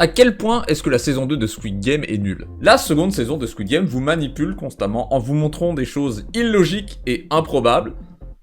À quel point est-ce que la saison 2 de Squid Game est nulle? La seconde saison de Squid Game vous manipule constamment en vous montrant des choses illogiques et improbables,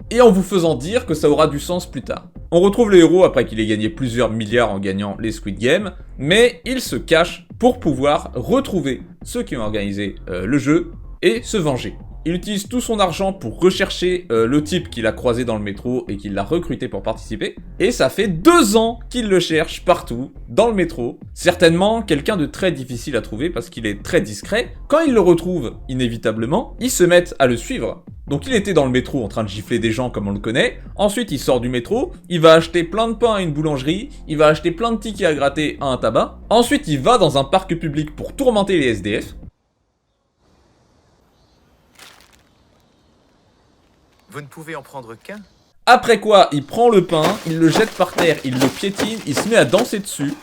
et en vous faisant dire que ça aura du sens plus tard. On retrouve le héros après qu'il ait gagné plusieurs milliards en gagnant les Squid Game, mais il se cache pour pouvoir retrouver ceux qui ont organisé le jeu et se venger. Il utilise tout son argent pour rechercher le type qu'il a croisé dans le métro et qu'il l'a recruté pour participer. Et ça fait 2 ans qu'il le cherche partout, dans le métro. Certainement quelqu'un de très difficile à trouver parce qu'il est très discret. Quand il le retrouve, inévitablement, ils se mettent à le suivre. Donc il était dans le métro en train de gifler des gens comme on le connaît. Ensuite il sort du métro, il va acheter plein de pain à une boulangerie, il va acheter plein de tickets à gratter à un tabac. Ensuite il va dans un parc public pour tourmenter les SDF. Vous ne pouvez en prendre qu'un? Après quoi, il prend le pain, il le jette par terre, il le piétine, il se met à danser dessus.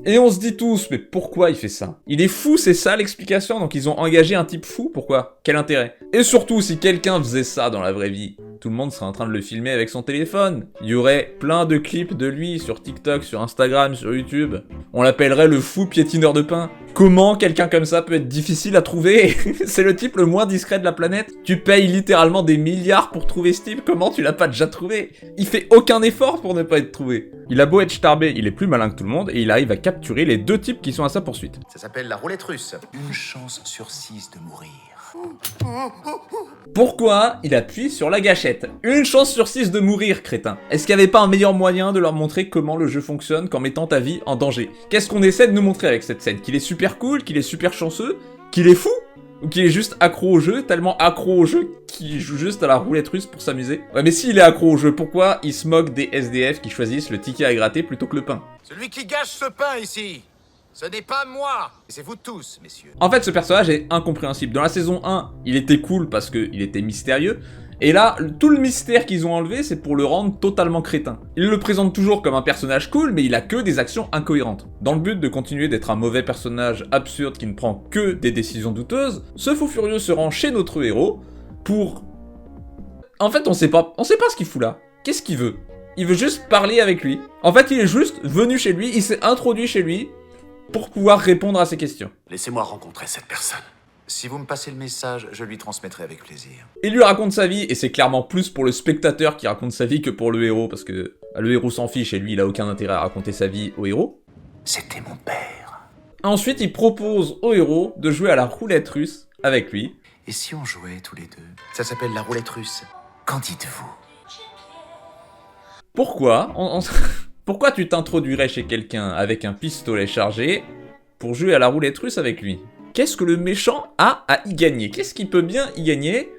Et on se dit tous, mais pourquoi il fait ça? Il est fou, c'est ça l'explication, donc ils ont engagé un type fou, pourquoi? Quel intérêt? Et surtout, si quelqu'un faisait ça dans la vraie vie, tout le monde serait en train de le filmer avec son téléphone. Il y aurait plein de clips de lui sur TikTok, sur Instagram, sur YouTube. On l'appellerait le fou piétineur de pain. Comment quelqu'un comme ça peut être difficile à trouver? C'est le type le moins discret de la planète. Tu payes littéralement des milliards pour trouver ce type, comment tu l'as pas déjà trouvé? Il fait aucun effort pour ne pas être trouvé. Il a beau être starbé, il est plus malin que tout le monde et il arrive à capturer les 2 types qui sont à sa poursuite. Ça s'appelle la roulette russe. Une chance sur 6 de mourir. Pourquoi il appuie sur la gâchette? Une chance sur 6 de mourir, crétin. Est-ce qu'il n'y avait pas un meilleur moyen de leur montrer comment le jeu fonctionne qu'en mettant ta vie en danger? Qu'est-ce qu'on essaie de nous montrer avec cette scène? Qu'il est super cool, qu'il est super chanceux, qu'il est fou? Ou qu'il est juste accro au jeu, tellement accro au jeu qu'il joue juste à la roulette russe pour s'amuser? Ouais, mais s'il est accro au jeu, pourquoi il se moque des SDF qui choisissent le ticket à gratter plutôt que le pain? Celui qui gâche ce pain ici, ce n'est pas moi, c'est vous tous, messieurs. En fait, ce personnage est incompréhensible. Dans la saison 1, il était cool parce qu'il était mystérieux. Et là, tout le mystère qu'ils ont enlevé, c'est pour le rendre totalement crétin. Ils le présentent toujours comme un personnage cool, mais il a que des actions incohérentes. Dans le but de continuer d'être un mauvais personnage absurde qui ne prend que des décisions douteuses, ce fou furieux se rend chez notre héros pour... En fait, on sait pas ce qu'il fout là. Qu'est-ce qu'il veut? Il veut juste parler avec lui. En fait, il est juste venu chez lui, il s'est introduit chez lui pour pouvoir répondre à ses questions. Laissez-moi rencontrer cette personne. Si vous me passez le message, je lui transmettrai avec plaisir. Il lui raconte sa vie, et c'est clairement plus pour le spectateur qui raconte sa vie que pour le héros, parce que le héros s'en fiche et lui, il a aucun intérêt à raconter sa vie au héros. C'était mon père. Ensuite, il propose au héros de jouer à la roulette russe avec lui. Et si on jouait tous les deux? Ça s'appelle la roulette russe. Qu'en dites-vous? Pourquoi Pourquoi tu t'introduirais chez quelqu'un avec un pistolet chargé pour jouer à la roulette russe avec lui? Qu'est-ce que le méchant a à y gagner? Qu'est-ce qu'il peut bien y gagner?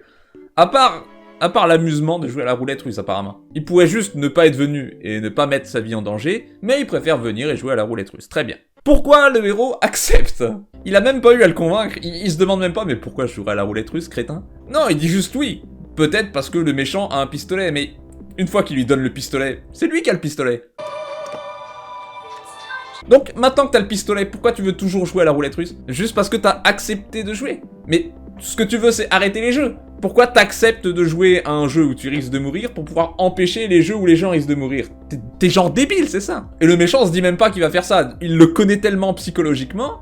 À part l'amusement de jouer à la roulette russe, apparemment. Il pourrait juste ne pas être venu et ne pas mettre sa vie en danger, mais il préfère venir et jouer à la roulette russe. Très bien. Pourquoi le héros accepte? Il a même pas eu à le convaincre, il se demande même pas, mais pourquoi je jouerais à la roulette russe, crétin? Non, il dit juste oui. Peut-être parce que le méchant a un pistolet, mais une fois qu'il lui donne le pistolet, c'est lui qui a le pistolet. Donc, maintenant que t'as le pistolet, pourquoi tu veux toujours jouer à la roulette russe? Juste parce que t'as accepté de jouer. Mais ce que tu veux, c'est arrêter les jeux. Pourquoi t'acceptes de jouer à un jeu où tu risques de mourir pour pouvoir empêcher les jeux où les gens risquent de mourir? T'es genre débile, c'est ça. Et le méchant se dit même pas qu'il va faire ça. Il le connaît tellement psychologiquement,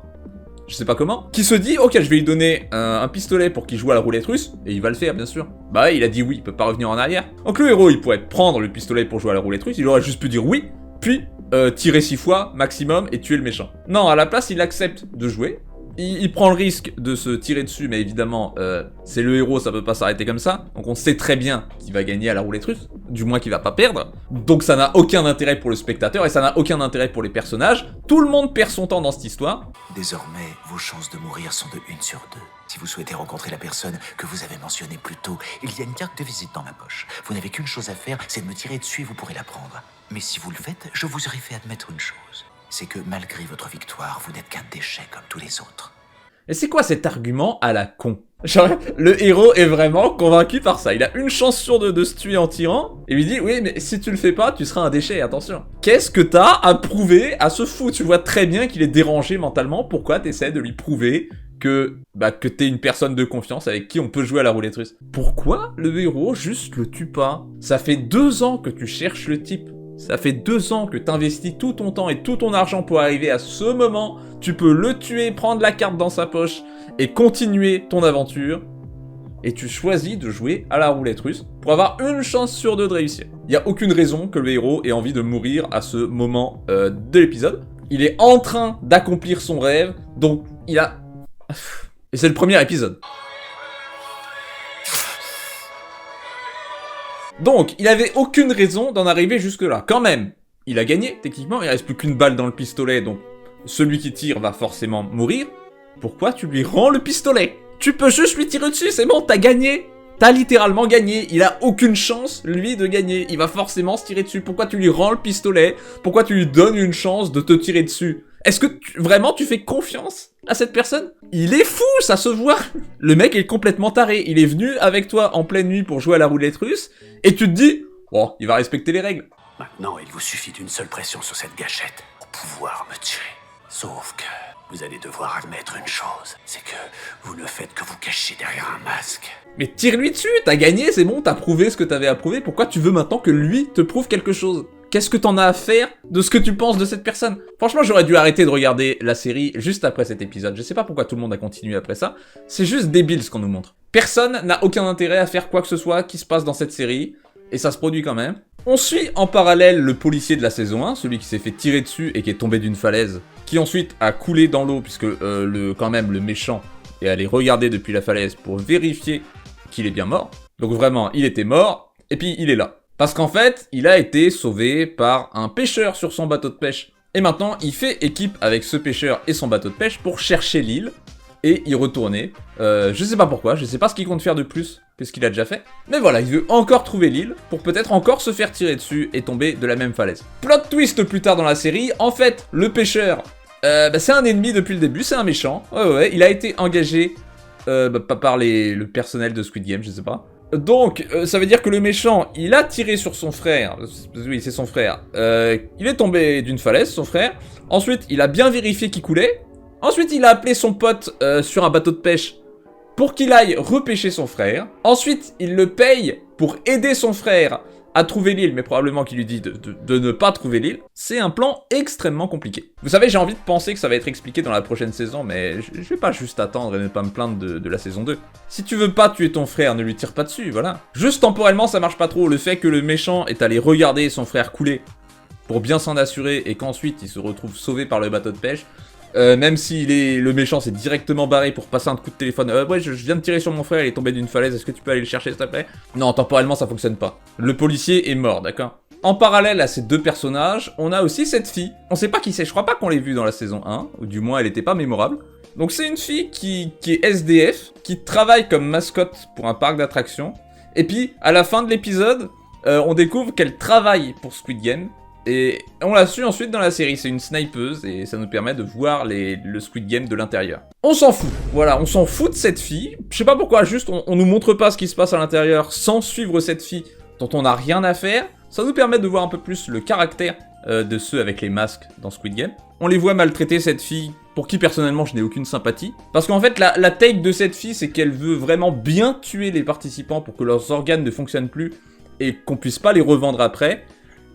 je sais pas comment, qu'il se dit, ok, je vais lui donner un pistolet pour qu'il joue à la roulette russe, et il va le faire, bien sûr. Bah il a dit oui, il peut pas revenir en arrière. Donc le héros, il pourrait prendre le pistolet pour jouer à la roulette russe, il aurait juste pu dire oui, puis tirer 6 fois, maximum, et tuer le méchant. Non, à la place, il accepte de jouer. Il prend le risque de se tirer dessus, mais évidemment, c'est le héros, ça peut pas s'arrêter comme ça. Donc on sait très bien qu'il va gagner à la roulette russe, du moins qu'il va pas perdre. Donc ça n'a aucun intérêt pour le spectateur, et ça n'a aucun intérêt pour les personnages. Tout le monde perd son temps dans cette histoire. Désormais, vos chances de mourir sont de 1 sur 2. Si vous souhaitez rencontrer la personne que vous avez mentionnée plus tôt, il y a une carte de visite dans ma poche. Vous n'avez qu'une chose à faire, c'est de me tirer dessus et vous pourrez la prendre. Mais si vous le faites, je vous aurais fait admettre une chose. C'est que malgré votre victoire, vous n'êtes qu'un déchet comme tous les autres. Et c'est quoi cet argument à la con? Genre, le héros est vraiment convaincu par ça. Il a une chance sur 2 de se tuer en tirant. Et lui dit, oui, mais si tu le fais pas, tu seras un déchet, attention. Qu'est-ce que t'as à prouver à ce fou? Tu vois très bien qu'il est dérangé mentalement. Pourquoi t'essaies de lui prouver que t'es une personne de confiance avec qui on peut jouer à la roulette russe? Pourquoi le héros juste le tue pas? Ça fait 2 ans que tu cherches le type. Ça fait 2 ans que t'investis tout ton temps et tout ton argent pour arriver à ce moment. Tu peux le tuer, prendre la carte dans sa poche et continuer ton aventure. Et tu choisis de jouer à la roulette russe pour avoir une chance sur 2 de réussir. Il n'y a aucune raison que le héros ait envie de mourir à ce moment de l'épisode. Il est en train d'accomplir son rêve, donc il a... Et c'est le premier épisode. Donc, il avait aucune raison d'en arriver jusque-là. Quand même, il a gagné, techniquement, il reste plus qu'une balle dans le pistolet, donc celui qui tire va forcément mourir. Pourquoi tu lui rends le pistolet? Tu peux juste lui tirer dessus, c'est bon, t'as gagné. T'as littéralement gagné, il a aucune chance, lui, de gagner. Il va forcément se tirer dessus. Pourquoi tu lui rends le pistolet? Pourquoi tu lui donnes une chance de te tirer dessus? Est-ce que vraiment tu fais confiance à cette personne? Il est fou, ça se voit. Le mec est complètement taré. Il est venu avec toi en pleine nuit pour jouer à la roulette russe, et tu te dis, oh, il va respecter les règles. Maintenant, il vous suffit d'une seule pression sur cette gâchette pour pouvoir me tirer. Sauf que vous allez devoir admettre une chose, c'est que vous ne faites que vous cacher derrière un masque. Mais tire-lui dessus, t'as gagné, c'est bon, t'as prouvé ce que t'avais à prouver, pourquoi tu veux maintenant que lui te prouve quelque chose? Qu'est-ce que t'en as à faire de ce que tu penses de cette personne? Franchement, j'aurais dû arrêter de regarder la série juste après cet épisode. Je sais pas pourquoi tout le monde a continué après ça. C'est juste débile ce qu'on nous montre. Personne n'a aucun intérêt à faire quoi que ce soit qui se passe dans cette série, et ça se produit quand même. On suit en parallèle le policier de la saison 1, celui qui s'est fait tirer dessus et qui est tombé d'une falaise, qui ensuite a coulé dans l'eau puisque quand même le méchant est allé regarder depuis la falaise pour vérifier qu'il est bien mort. Donc vraiment, il était mort, et puis il est là. Parce qu'en fait, il a été sauvé par un pêcheur sur son bateau de pêche. Et maintenant, il fait équipe avec ce pêcheur et son bateau de pêche pour chercher l'île et y retourner. Je sais pas pourquoi, je sais pas ce qu'il compte faire de plus que ce qu'il a déjà fait. Mais voilà, il veut encore trouver l'île pour peut-être encore se faire tirer dessus et tomber de la même falaise. Plot twist plus tard dans la série, en fait, le pêcheur, c'est un ennemi depuis le début, c'est un méchant. Ouais, il a été engagé par le personnel de Squid Game, je sais pas. Donc, ça veut dire que le méchant, il a tiré sur son frère. Oui, c'est son frère. Il est tombé d'une falaise, son frère. Ensuite, il a bien vérifié qu'il coulait. Ensuite, il a appelé son pote sur un bateau de pêche pour qu'il aille repêcher son frère. Ensuite, il le paye pour aider son frère à trouver l'île, mais probablement qu'il lui dit de ne pas trouver l'île. C'est un plan extrêmement compliqué. Vous savez, j'ai envie de penser que ça va être expliqué dans la prochaine saison, mais je vais pas juste attendre et ne pas me plaindre de la saison 2. Si tu veux pas tuer ton frère, ne lui tire pas dessus, voilà. Juste temporellement, ça marche pas trop. Le fait que le méchant est allé regarder son frère couler pour bien s'en assurer et qu'ensuite il se retrouve sauvé par le bateau de pêche, même si le méchant s'est directement barré pour passer un coup de téléphone. Ouais, je viens de tirer sur mon frère, il est tombé d'une falaise, est-ce que tu peux aller le chercher s'il te plaît? Non, temporellement ça fonctionne pas. Le policier est mort, d'accord? En parallèle à ces deux personnages, on a aussi cette fille. On sait pas qui c'est, je crois pas qu'on l'ait vue dans la saison 1, ou du moins elle était pas mémorable. Donc c'est une fille qui est SDF, qui travaille comme mascotte pour un parc d'attractions. Et puis, à la fin de l'épisode, on découvre qu'elle travaille pour Squid Game. Et on l'a su ensuite dans la série, c'est une snipeuse et ça nous permet de voir le Squid Game de l'intérieur. On s'en fout, voilà, on s'en fout de cette fille. Je sais pas pourquoi, juste on nous montre pas ce qui se passe à l'intérieur sans suivre cette fille dont on a rien à faire. Ça nous permet de voir un peu plus le caractère de ceux avec les masques dans Squid Game. On les voit maltraiter cette fille, pour qui personnellement je n'ai aucune sympathie. Parce qu'en fait la take de cette fille c'est qu'elle veut vraiment bien tuer les participants pour que leurs organes ne fonctionnent plus et qu'on puisse pas les revendre après.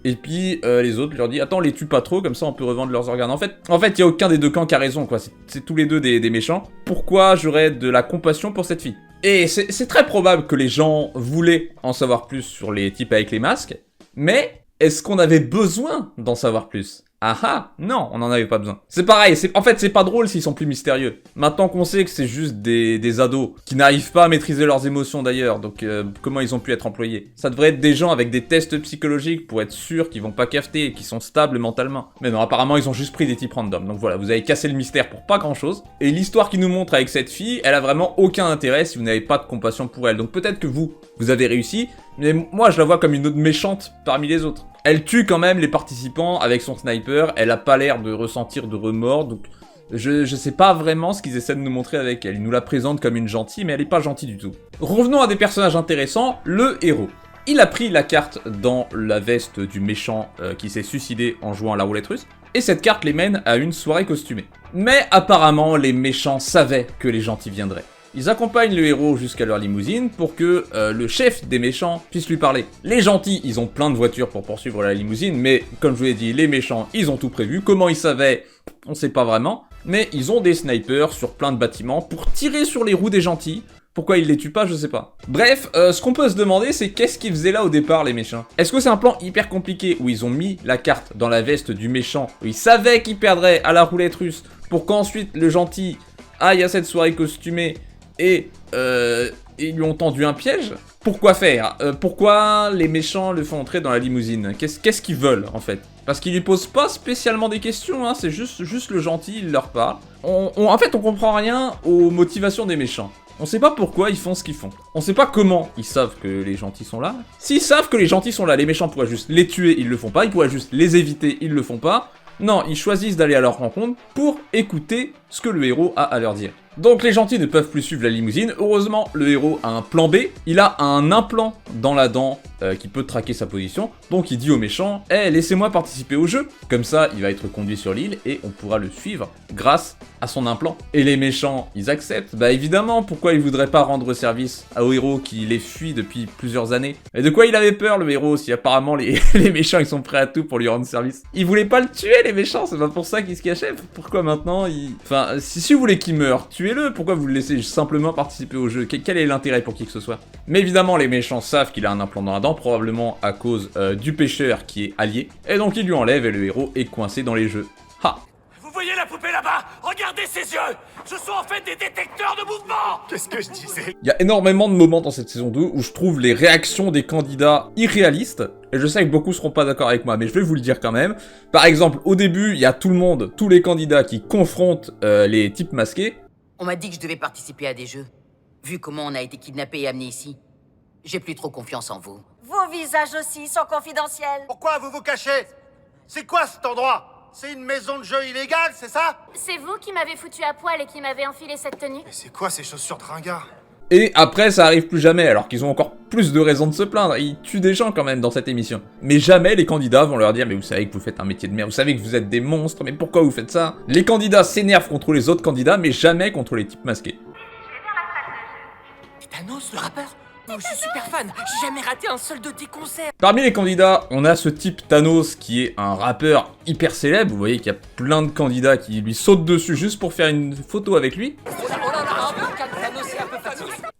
Et puis les autres leur disent attends, les tue pas trop, comme ça on peut revendre leurs organes. En fait, il y a aucun des deux camps qui a raison, quoi. C'est tous les deux des méchants. Pourquoi j'aurais de la compassion pour cette fille? Et c'est très probable que les gens voulaient en savoir plus sur les types avec les masques, mais est-ce qu'on avait besoin d'en savoir plus? Ah ah, non, on n'en avait pas besoin. C'est pareil, en fait c'est pas drôle s'ils sont plus mystérieux. Maintenant qu'on sait que c'est juste des ados, qui n'arrivent pas à maîtriser leurs émotions d'ailleurs, donc comment ils ont pu être employés? Ça devrait être des gens avec des tests psychologiques pour être sûr qu'ils vont pas cafeter et qu'ils sont stables mentalement. Mais non, apparemment ils ont juste pris des types random, donc voilà, vous avez cassé le mystère pour pas grand chose. Et l'histoire qu'ils nous montre avec cette fille, elle a vraiment aucun intérêt si vous n'avez pas de compassion pour elle. Donc peut-être que vous avez réussi, mais moi je la vois comme une autre méchante parmi les autres. Elle tue quand même les participants avec son sniper, elle a pas l'air de ressentir de remords, donc je sais pas vraiment ce qu'ils essaient de nous montrer avec elle. Ils nous la présentent comme une gentille, mais elle est pas gentille du tout. Revenons à des personnages intéressants, le héros. Il a pris la carte dans la veste du méchant qui s'est suicidé en jouant à la roulette russe, et cette carte les mène à une soirée costumée. Mais apparemment, les méchants savaient que les gentils viendraient. ils accompagnent le héros jusqu'à leur limousine pour que le chef des méchants puisse lui parler. Les gentils, ils ont plein de voitures pour poursuivre la limousine, mais comme je vous l'ai dit, les méchants, ils ont tout prévu. Comment ils savaient, on sait pas vraiment, mais ils ont des snipers sur plein de bâtiments pour tirer sur les roues des gentils. Pourquoi ils les tuent pas, je sais pas. Bref, ce qu'on peut se demander, c'est qu'est-ce qu'ils faisaient là au départ, les méchants? Est-ce que c'est un plan hyper compliqué où ils ont mis la carte dans la veste du méchant, où ils savaient qu'il perdrait à la roulette russe, pour qu'ensuite le gentil aille à cette soirée costumée et ils lui ont tendu un piège? Pourquoi faire? Pourquoi les méchants le font entrer dans la limousine? Qu'est-ce qu'ils veulent, en fait? Parce qu'ils lui posent pas spécialement des questions, hein, c'est juste le gentil, il leur parle. En fait, on comprend rien aux motivations des méchants. On sait pas pourquoi ils font ce qu'ils font. On sait pas comment ils savent que les gentils sont là. S'ils savent que les gentils sont là, les méchants pourraient juste les tuer, ils le font pas. Ils pourraient juste les éviter, ils le font pas. Non, ils choisissent d'aller à leur rencontre pour écouter ce que le héros a à leur dire. Donc les gentils ne peuvent plus suivre la limousine. Heureusement, le héros a un plan B. Il a un implant dans la dent qui peut traquer sa position. Donc il dit aux méchants, « Eh, laissez-moi participer au jeu !» Comme ça, il va être conduit sur l'île et on pourra le suivre grâce à son implant. Et les méchants, ils acceptent. Bah évidemment, pourquoi ils voudraient pas rendre service au héros qui les fuit depuis plusieurs années? Et de quoi il avait peur, le héros, si apparemment les méchants, ils sont prêts à tout pour lui rendre service? Ils voulaient pas le tuer, les méchants, c'est pas pour ça qu'ils se cachaient. Pourquoi maintenant Enfin, si vous voulez qu'il meure, tuez-le. Pourquoi vous le laissez simplement participer au jeu? Quel est l'intérêt pour qui que ce soit? Mais évidemment, les méchants savent qu'il a un implant dans la dent, probablement à cause du pêcheur qui est allié. Et donc ils lui enlèvent et le héros est coincé dans les jeux. Ha! Vous voyez la poupée là-bas? Regardez ses yeux! Ce sont en fait des détecteurs de mouvement! Qu'est-ce que je disais? Il y a énormément de moments dans cette saison 2 où je trouve les réactions des candidats irréalistes. Et je sais que beaucoup seront pas d'accord avec moi, mais je vais vous le dire quand même. Par exemple, au début, il y a tout le monde, tous les candidats qui confrontent les types masqués. On m'a dit que je devais participer à des jeux. Vu comment on a été kidnappé et amené ici, j'ai plus trop confiance en vous. Vos visages aussi sont confidentiels. Pourquoi vous vous cachez? C'est quoi cet endroit? C'est une maison de jeu illégale, c'est ça? C'est vous qui m'avez foutu à poil et qui m'avez enfilé cette tenue? Mais c'est quoi ces chaussures de ringard? Et après, ça arrive plus jamais, alors qu'ils ont encore plus de raisons de se plaindre. Ils tuent des gens quand même dans cette émission. Mais jamais les candidats vont leur dire « Mais vous savez que vous faites un métier de merde, vous savez que vous êtes des monstres, mais pourquoi vous faites ça ?» Les candidats s'énervent contre les autres candidats, mais jamais contre les types masqués. Thanos, le rappeur? Oh, je suis super fan, j'ai jamais raté un seul de tes concerts. Parmi les candidats, on a ce type Thanos qui est un rappeur hyper célèbre. Vous voyez qu'il y a plein de candidats qui lui sautent dessus juste pour faire une photo avec lui.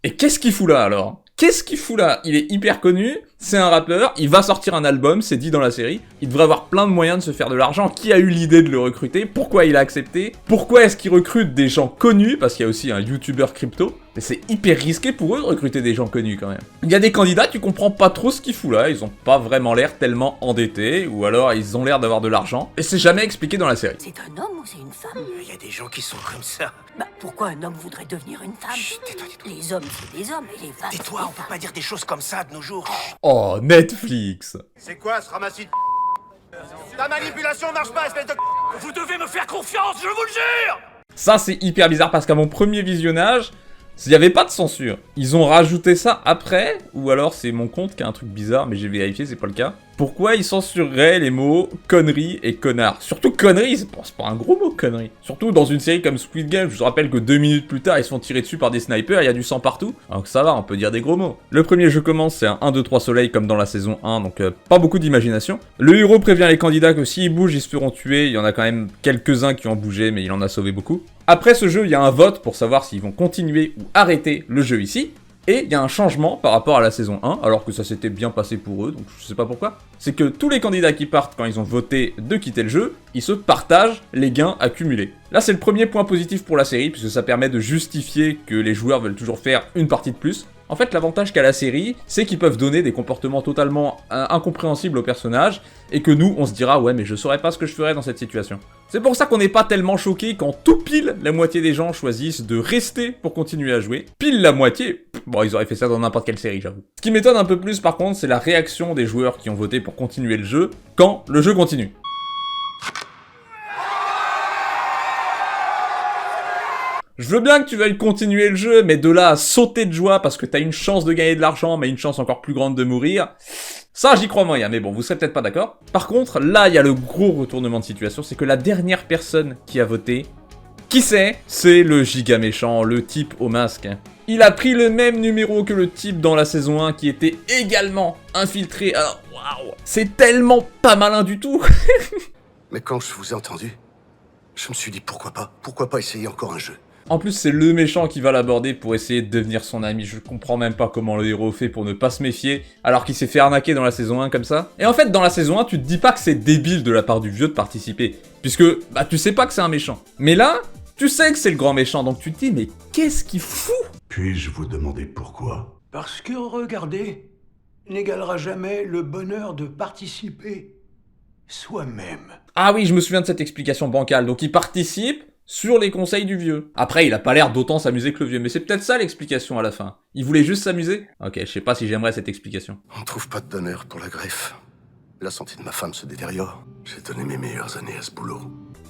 Et qu'est-ce qu'il fout là alors? Qu'est-ce qu'il fout là? Il est hyper connu, c'est un rappeur, il va sortir un album, c'est dit dans la série. Il devrait avoir plein de moyens de se faire de l'argent. Qui a eu l'idée de le recruter? Pourquoi il a accepté? Pourquoi est-ce qu'il recrute des gens connus? Parce qu'il y a aussi un youtubeur crypto. Mais c'est hyper risqué pour eux de recruter des gens connus quand même. Il y a des candidats, tu comprends pas trop ce qu'ils foutent là. Ils ont pas vraiment l'air tellement endettés, ou alors ils ont l'air d'avoir de l'argent. Et c'est jamais expliqué dans la série. C'est un homme ou c'est une femme? Il y a des gens qui sont comme ça. Bah, pourquoi un homme voudrait devenir une femme? Chut, tais-toi, tais-toi. Les hommes, c'est des hommes, et les femmes, Tais-toi, on peut pas dire des choses comme ça de nos jours. Oh, Netflix! C'est quoi ce ramassis de... Ta manipulation marche pas, espèce de... Vous devez me faire confiance, je vous le jure! Ça, c'est hyper bizarre parce qu'à mon premier visionnage, il n'y avait pas de censure. Ils ont rajouté ça après, ou alors c'est mon compte qui a un truc bizarre, mais j'ai vérifié, c'est pas le cas. Pourquoi ils censureraient les mots conneries et connard? Surtout conneries, c'est pas un gros mot conneries. Surtout dans une série comme Squid Game, je vous rappelle que 2 minutes plus tard, ils se font tirer dessus par des snipers, il y a du sang partout. Donc ça va, on peut dire des gros mots. Le premier jeu commence, c'est un 1, 2, 3 soleil comme dans la saison 1, donc pas beaucoup d'imagination. Le héros prévient les candidats que s'ils bougent, ils se feront tuer. Il y en a quand même quelques-uns qui ont bougé, mais il en a sauvé beaucoup. Après ce jeu, il y a un vote pour savoir s'ils vont continuer ou arrêter le jeu ici. Et il y a un changement par rapport à la saison 1, alors que ça s'était bien passé pour eux, donc je sais pas pourquoi. C'est que tous les candidats qui partent quand ils ont voté de quitter le jeu, ils se partagent les gains accumulés. Là c'est le premier point positif pour la série, puisque ça permet de justifier que les joueurs veulent toujours faire une partie de plus. En fait, l'avantage qu'a la série, c'est qu'ils peuvent donner des comportements totalement incompréhensibles aux personnages, et que nous, on se dira « Ouais, mais je saurais pas ce que je ferais dans cette situation ». C'est pour ça qu'on n'est pas tellement choqué quand tout pile la moitié des gens choisissent de rester pour continuer à jouer. Pile la moitié, bon, ils auraient fait ça dans n'importe quelle série, j'avoue. Ce qui m'étonne un peu plus, par contre, c'est la réaction des joueurs qui ont voté pour continuer le jeu quand le jeu continue. Je veux bien que tu veuilles continuer le jeu, mais de là à sauter de joie parce que t'as une chance de gagner de l'argent, mais une chance encore plus grande de mourir, ça j'y crois moyen, mais bon, vous serez peut-être pas d'accord. Par contre, là, il y a le gros retournement de situation, c'est que la dernière personne qui a voté, Qui c'est? C'est le giga méchant, le type au masque. Il a pris le même numéro que le type dans la saison 1 qui était également infiltré. Alors, waouh, c'est tellement pas malin du tout. Mais quand je vous ai entendu, je me suis dit pourquoi pas essayer encore un jeu. En plus, c'est le méchant qui va l'aborder pour essayer de devenir son ami. Je comprends même pas comment le héros fait pour ne pas se méfier, alors qu'il s'est fait arnaquer dans la saison 1 comme ça. Et en fait, dans la saison 1, tu te dis pas que c'est débile de la part du vieux de participer, puisque, bah, tu sais pas que c'est un méchant. Mais là, tu sais que c'est le grand méchant, donc tu te dis, mais qu'est-ce qu'il fout? Puis-je vous demander pourquoi? Parce que regarder n'égalera jamais le bonheur de participer soi-même. Ah oui, je me souviens de cette explication bancale. Donc il participe sur les conseils du vieux. Après, il a pas l'air d'autant s'amuser que le vieux, mais c'est peut-être ça l'explication à la fin. Il voulait juste s'amuser? Ok, je sais pas si j'aimerais cette explication. On trouve pas de donneur pour la greffe. La santé de ma femme se détériore. J'ai donné mes meilleures années à ce boulot.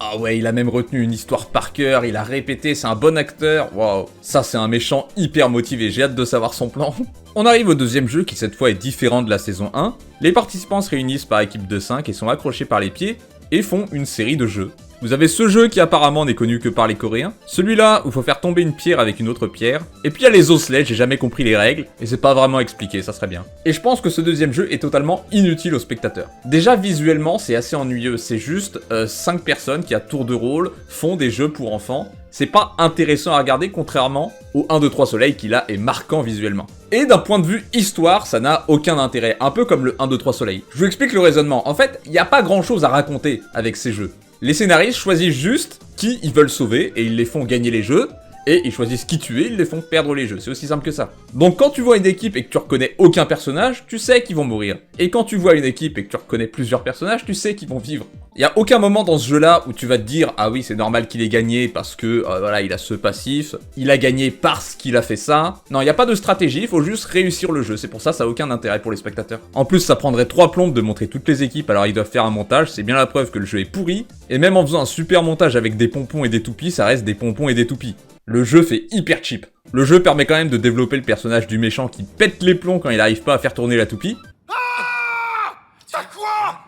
Ah ouais, il a même retenu une histoire par cœur, il a répété, c'est un bon acteur. Waouh, ça c'est un méchant hyper motivé, j'ai hâte de savoir son plan. On arrive au deuxième jeu qui cette fois est différent de la saison 1. Les participants se réunissent par équipe de 5 et sont accrochés par les pieds et font une série de jeux. Vous avez ce jeu qui apparemment n'est connu que par les Coréens, celui-là où il faut faire tomber une pierre avec une autre pierre, et puis il y a les osselets, j'ai jamais compris les règles, et c'est pas vraiment expliqué, ça serait bien. Et je pense que ce deuxième jeu est totalement inutile aux spectateurs. Déjà visuellement c'est assez ennuyeux, c'est juste 5 personnes qui à tour de rôle font des jeux pour enfants, c'est pas intéressant à regarder contrairement au 1, 2, 3 soleil qui là est marquant visuellement. Et d'un point de vue histoire, ça n'a aucun intérêt, un peu comme le 1, 2, 3 soleil. Je vous explique le raisonnement, en fait, il n'y a pas grand chose à raconter avec ces jeux. Les scénaristes choisissent juste qui ils veulent sauver et ils les font gagner les jeux, et ils choisissent qui tuer, ils les font perdre les jeux, c'est aussi simple que ça. Donc quand tu vois une équipe et que tu reconnais aucun personnage, tu sais qu'ils vont mourir. Et quand tu vois une équipe et que tu reconnais plusieurs personnages, tu sais qu'ils vont vivre. Il y a aucun moment dans ce jeu-là où tu vas te dire « Ah oui, c'est normal qu'il ait gagné parce que, voilà, il a ce passif, il a gagné parce qu'il a fait ça. » Non, il n'y a pas de stratégie, il faut juste réussir le jeu, c'est pour ça ça n'a aucun intérêt pour les spectateurs. En plus, ça prendrait 3 plombes de montrer toutes les équipes, alors ils doivent faire un montage, c'est bien la preuve que le jeu est pourri. Et même en faisant un super montage avec des pompons et des toupies, ça reste des pompons et des toupies. Le jeu fait hyper cheap. Le jeu permet quand même de développer le personnage du méchant qui pète les plombs quand il arrive pas à faire tourner la toupie. Ah! T'as quoi?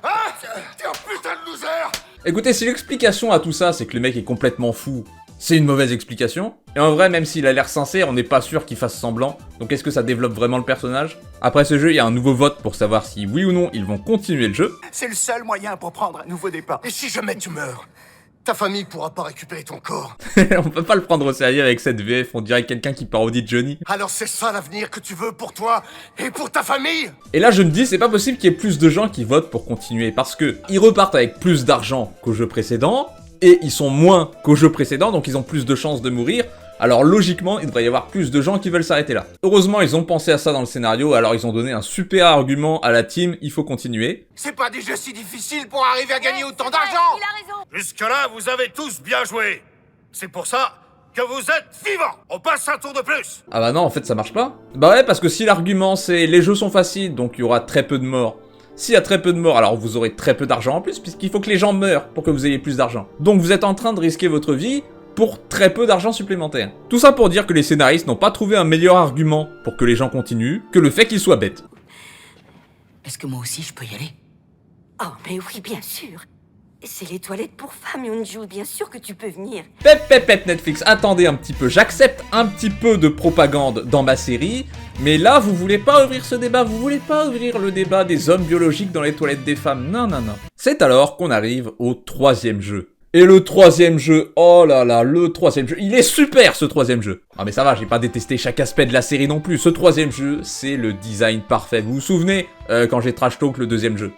Hein? T'es un putain de loser! Écoutez, si l'explication à tout ça, c'est que le mec est complètement fou, c'est une mauvaise explication. Et en vrai, même s'il a l'air sincère, on n'est pas sûr qu'il fasse semblant. Donc est-ce que ça développe vraiment le personnage? Après ce jeu, il y a un nouveau vote pour savoir si oui ou non ils vont continuer le jeu. C'est le seul moyen pour prendre un nouveau départ. Et si jamais tu meurs, ta famille pourra pas récupérer ton corps. On peut pas le prendre au sérieux avec cette VF, on dirait quelqu'un qui parodie Johnny. Alors c'est ça l'avenir que tu veux pour toi et pour ta famille? Et là je me dis, c'est pas possible qu'il y ait plus de gens qui votent pour continuer, parce que ils repartent avec plus d'argent qu'au jeu précédent, et ils sont moins qu'au jeu précédent, donc ils ont plus de chances de mourir. Alors logiquement, il devrait y avoir plus de gens qui veulent s'arrêter là. Heureusement, ils ont pensé à ça dans le scénario, alors ils ont donné un super argument à la team, il faut continuer. C'est pas des jeux si difficiles pour arriver à gagner autant d'argent! Il a raison. Jusque-là, vous avez tous bien joué. C'est pour ça que vous êtes vivants. On passe un tour de plus. Ah bah non, en fait ça marche pas. Bah ouais, parce que si l'argument c'est les jeux sont faciles, donc il y aura très peu de morts. S'il y a très peu de morts, alors vous aurez très peu d'argent en plus, puisqu'il faut que les gens meurent pour que vous ayez plus d'argent. Donc vous êtes en train de risquer votre vie pour très peu d'argent supplémentaire. Tout ça pour dire que les scénaristes n'ont pas trouvé un meilleur argument pour que les gens continuent que le fait qu'ils soient bêtes. Est-ce que moi aussi je peux y aller? Oh, mais oui, bien sûr. C'est les toilettes pour femmes, Yoonju. Bien sûr que tu peux venir. Pep Netflix, attendez un petit peu, j'accepte un petit peu de propagande dans ma série, mais là vous voulez pas ouvrir ce débat, vous voulez pas ouvrir le débat des hommes biologiques dans les toilettes des femmes, non. C'est alors qu'on arrive au troisième jeu. Et le troisième jeu, oh là là, le troisième jeu, il est super ce troisième jeu. Ah mais ça va, j'ai pas détesté chaque aspect de la série non plus, ce troisième jeu, c'est le design parfait. Vous vous souvenez quand j'ai trash talk le deuxième jeu?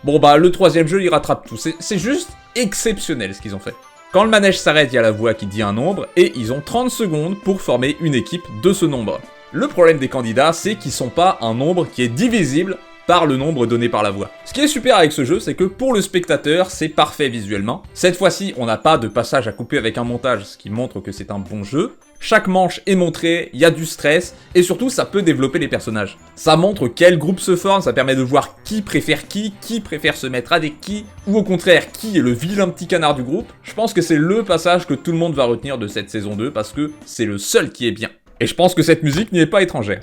Bon bah le troisième jeu il rattrape tout, c'est juste exceptionnel ce qu'ils ont fait. Quand le manège s'arrête, il y a la voix qui dit un nombre, et ils ont 30 secondes pour former une équipe de ce nombre. Le problème des candidats, c'est qu'ils sont pas un nombre qui est divisible par le nombre donné par la voix. Ce qui est super avec ce jeu, c'est que pour le spectateur, c'est parfait visuellement. Cette fois-ci, on n'a pas de passage à couper avec un montage, ce qui montre que c'est un bon jeu. Chaque manche est montrée, il y a du stress, et surtout ça peut développer les personnages. Ça montre quel groupe se forme, ça permet de voir qui préfère qui préfère se mettre avec qui, ou au contraire, qui est le vilain petit canard du groupe. Je pense que c'est le passage que tout le monde va retenir de cette saison 2, parce que c'est le seul qui est bien. Et je pense que cette musique n'y est pas étrangère.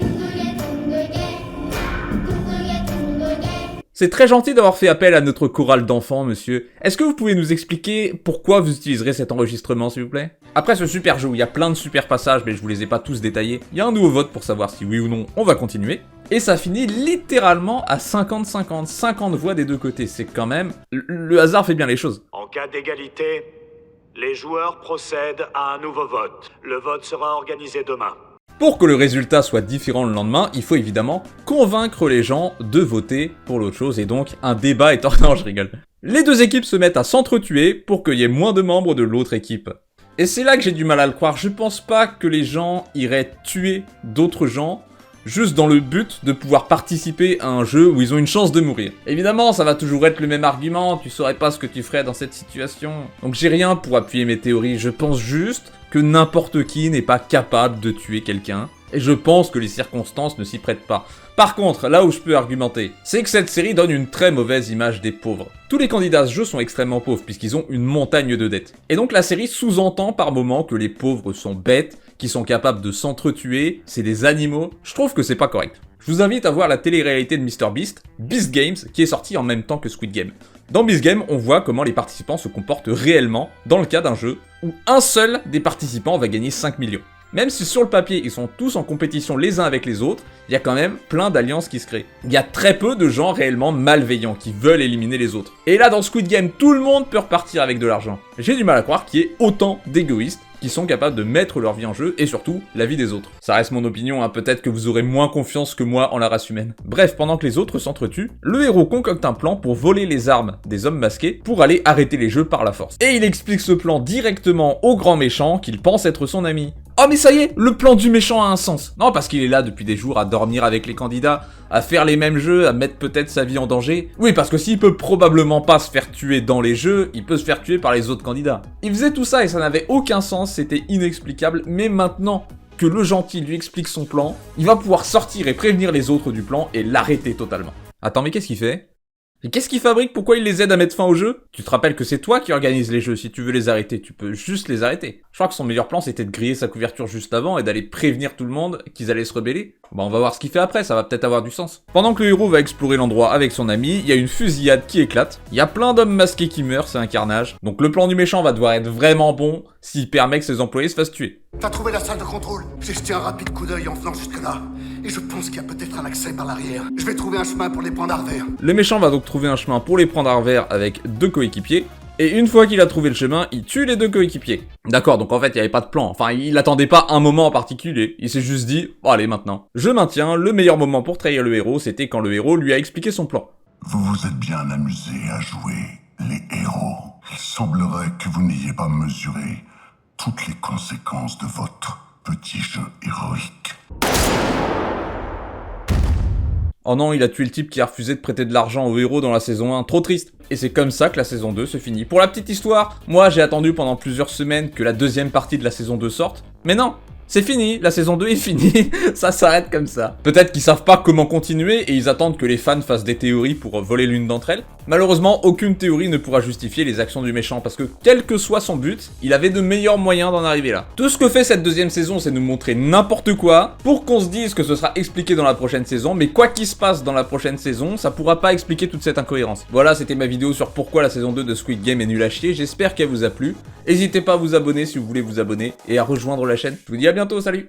C'est très gentil d'avoir fait appel à notre chorale d'enfants, monsieur. Est-ce que vous pouvez nous expliquer pourquoi vous utiliserez cet enregistrement, s'il vous plaît? Après ce super jeu où il y a plein de super passages, mais je vous les ai pas tous détaillés, il y a un nouveau vote pour savoir si oui ou non on va continuer. Et ça finit littéralement à 50-50, 50 voix des deux côtés. C'est quand même... Le hasard fait bien les choses. En cas d'égalité, les joueurs procèdent à un nouveau vote. Le vote sera organisé demain. Pour que le résultat soit différent le lendemain, il faut évidemment convaincre les gens de voter pour l'autre chose, et donc un débat est... Non, je rigole. Les deux équipes se mettent à s'entretuer pour qu'il y ait moins de membres de l'autre équipe. Et c'est là que j'ai du mal à le croire, je pense pas que les gens iraient tuer d'autres gens juste dans le but de pouvoir participer à un jeu où ils ont une chance de mourir. Évidemment, ça va toujours être le même argument, tu saurais pas ce que tu ferais dans cette situation. Donc j'ai rien pour appuyer mes théories, je pense juste que n'importe qui n'est pas capable de tuer quelqu'un, et je pense que les circonstances ne s'y prêtent pas. Par contre, là où je peux argumenter, c'est que cette série donne une très mauvaise image des pauvres. Tous les candidats à ce jeu sont extrêmement pauvres, puisqu'ils ont une montagne de dettes. Et donc la série sous-entend par moments que les pauvres sont bêtes, qu'ils sont capables de s'entretuer, c'est des animaux. Je trouve que c'est pas correct. Je vous invite à voir la télé-réalité de MrBeast, Beast Games, qui est sortie en même temps que Squid Game. Dans Beast Game, on voit comment les participants se comportent réellement dans le cas d'un jeu où un seul des participants va gagner 5 millions. Même si sur le papier ils sont tous en compétition les uns avec les autres, il y a quand même plein d'alliances qui se créent. Il y a très peu de gens réellement malveillants qui veulent éliminer les autres. Et là dans Squid Game, tout le monde peut repartir avec de l'argent. J'ai du mal à croire qu'il y ait autant d'égoïstes qui sont capables de mettre leur vie en jeu et surtout la vie des autres. Ça reste mon opinion, hein, peut-être que vous aurez moins confiance que moi en la race humaine. Bref, pendant que les autres s'entretuent, le héros concocte un plan pour voler les armes des hommes masqués pour aller arrêter les jeux par la force. Et il explique ce plan directement au grand méchant qu'il pense être son ami. Oh mais ça y est, le plan du méchant a un sens. Non, parce qu'il est là depuis des jours à dormir avec les candidats, à faire les mêmes jeux, à mettre peut-être sa vie en danger. Oui, parce que s'il peut probablement pas se faire tuer dans les jeux, il peut se faire tuer par les autres candidats. Il faisait tout ça et ça n'avait aucun sens, c'était inexplicable, mais maintenant que le gentil lui explique son plan, il va pouvoir sortir et prévenir les autres du plan et l'arrêter totalement. Attends, mais qu'est-ce qu'il fait ? Et qu'est-ce qu'il fabrique? Pourquoi il les aide à mettre fin au jeu? Tu te rappelles que c'est toi qui organise les jeux, si tu veux les arrêter, tu peux juste les arrêter. Je crois que son meilleur plan c'était de griller sa couverture juste avant et d'aller prévenir tout le monde qu'ils allaient se rebeller. Bah on va voir ce qu'il fait après, ça va peut-être avoir du sens. Pendant que le héros va explorer l'endroit avec son ami, il y a une fusillade qui éclate, il y a plein d'hommes masqués qui meurent, c'est un carnage. Donc le plan du méchant va devoir être vraiment bon s'il permet que ses employés se fassent tuer. T'as trouvé la salle de contrôle? J'ai jeté un rapide coup d'œil en venant jusque-là. Et je pense qu'il y a peut-être un accès par l'arrière. Je vais trouver un chemin pour les prendre à revers. Le méchant va donc trouver un chemin pour les prendre à revers avec deux coéquipiers. Et une fois qu'il a trouvé le chemin, il tue les deux coéquipiers. D'accord, donc en fait, il n'y avait pas de plan. Enfin, il attendait pas un moment en particulier. Il s'est juste dit, oh, allez, maintenant. Je maintiens, le meilleur moment pour trahir le héros, c'était quand le héros lui a expliqué son plan. Vous vous êtes bien amusé à jouer les héros. Il semblerait que vous n'ayez pas mesuré toutes les conséquences de votre petit jeu héroïque. Oh non, il a tué le type qui a refusé de prêter de l'argent au héros dans la saison 1, trop triste. Et c'est comme ça que la saison 2 se finit. Pour la petite histoire, moi j'ai attendu pendant plusieurs semaines que la deuxième partie de la saison 2 sorte, mais non, c'est fini, la saison 2 est finie, ça s'arrête comme ça. Peut-être qu'ils savent pas comment continuer et ils attendent que les fans fassent des théories pour voler l'une d'entre elles. Malheureusement, aucune théorie ne pourra justifier les actions du méchant parce que quel que soit son but, il avait de meilleurs moyens d'en arriver là. Tout ce que fait cette deuxième saison, c'est nous montrer n'importe quoi pour qu'on se dise que ce sera expliqué dans la prochaine saison, mais quoi qu'il se passe dans la prochaine saison, ça pourra pas expliquer toute cette incohérence. Voilà, c'était ma vidéo sur pourquoi la saison 2 de Squid Game est nulle à chier, j'espère qu'elle vous a plu. N'hésitez pas à vous abonner si vous voulez vous abonner et à rejoindre la chaîne. Je vous dis à bientôt, salut!